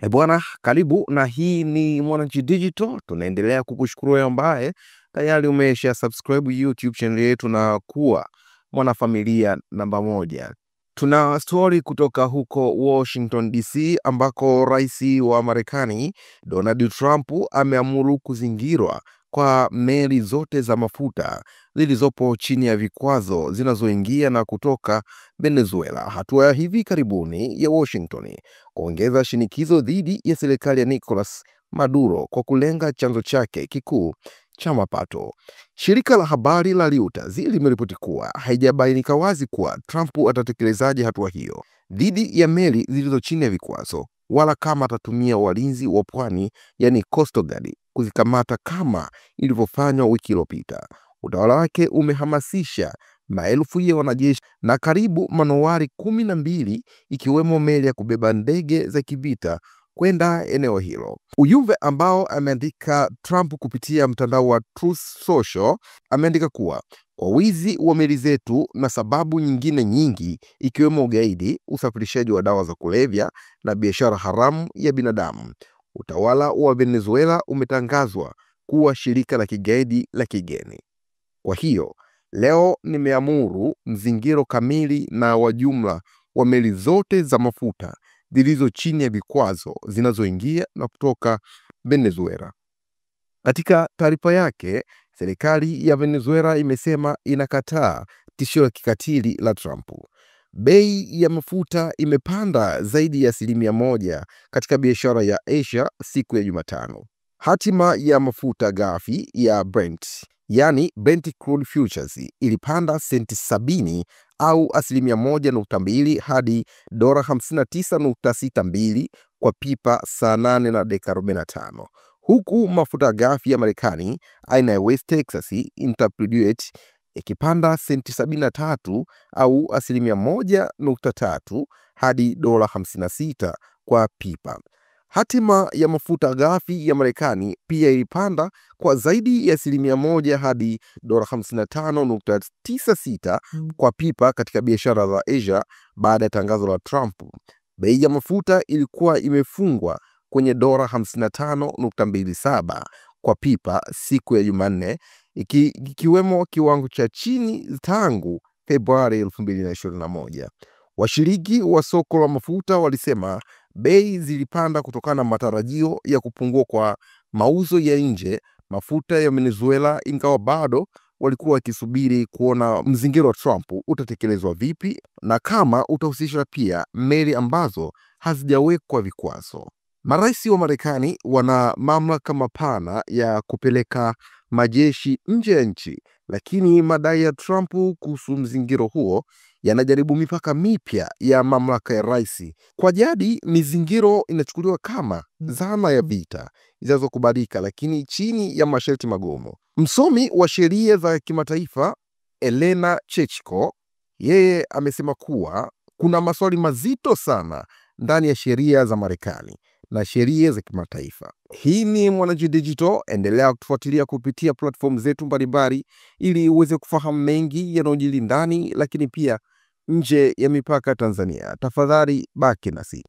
Bwana, karibu na hii ni Mwananchi Digital. Tunaendelea kukushukuru wewe ambaye tayari umesha subscribe YouTube channel yetu na kuwa mwanafamilia namba moja. Tuna story kutoka huko Washington DC ambako rais wa Marekani Donald Trump ameamuru kuzingirwa kwa meli zote za mafuta zilizopo chini ya vikwazo zinazoingia na kutoka Venezuela. Hatua ya hivi karibuni ya Washington kuongeza shinikizo dhidi ya serikali ya Nicolas Maduro kwa kulenga chanzo chake kikuu cha mapato. Shirika la habari la Reuters limeripoti kuwa haijabainika wazi kuwa Trump atatekelezaje hatua hiyo dhidi ya meli zilizo chini ya vikwazo, wala kama atatumia walinzi wa pwani, yani Coast Guard, kuzikamata kama ilivyofanywa wiki iliyopita. Utawala wake umehamasisha maelfu ya wanajeshi na karibu manowari 12 ikiwemo meli ya kubeba ndege za kivita kwenda eneo hilo. Ujumbe ambao ameandika Trump kupitia mtandao wa Truth Social ameandika kuwa kwa wizi wa meli zetu na sababu nyingine nyingi ikiwemo ugaidi, usafirishaji wa dawa za kulevya na biashara haramu ya binadamu, utawala wa Venezuela umetangazwa kuwa shirika la kigaidi la kigeni. Kwa hiyo leo nimeamuru mzingiro kamili na wa jumla wa meli zote za mafuta zilizo chini ya vikwazo zinazoingia na kutoka Venezuela. Katika taarifa yake, serikali ya Venezuela imesema inakataa tishio la kikatili la Trump. Bei ya mafuta imepanda zaidi ya 1% katika biashara ya Asia siku ya Jumatano. Hatima ya mafuta ghafi ya Brent, yani Brent Crude Futures, ilipanda senti 70 au 1.2 hadi $59.62 kwa pipa saa 8 na dakika 45, huku mafuta ghafi ya Marekani aina ya West Texas Intermediate ikipanda senti 73 au 1.3 hadi $56 kwa pipa. Hatima ya mafuta ghafi ya Marekani pia ilipanda kwa zaidi ya 1% hadi $55.96 kwa pipa katika biashara za Asia baada ya tangazo la Trump. Bei ya mafuta ilikuwa imefungwa kwenye $55.27 kwa pipa siku ya Jumanne, ikiwemo kiwango cha chini tangu Februari 2021. Washiriki wa soko la mafuta walisema bei zilipanda kutokana na matarajio ya kupungua kwa mauzo ya nje mafuta ya Venezuela, ingawa bado walikuwa wakisubiri kuona mzingiro wa Trump utatekelezwa vipi na kama utahusisha pia meli ambazo hazijawekwa vikwazo. Marais wa Marekani wana mamlaka mapana ya kupeleka majeshi nje ya nchi, lakini madai ya Trump kuhusu mzingiro huo yanajaribu mipaka mipya ya mamlaka ya rais. Kwa jadi, mizingiro inachukuliwa kama zana ya vita zinazokubalika, lakini chini ya masharti magumu. Msomi wa sheria za kimataifa Elena Chechko, yeye amesema kuwa kuna maswali mazito sana ndani ya sheria za Marekani na sheria za kimataifa. Hii ni Mwananchi Digital, endelea kutufuatilia kupitia platform zetu mbalimbali ili uweze kufahamu mengi yanayojiri ndani lakini pia nje ya mipaka Tanzania. Tafadhali baki nasi.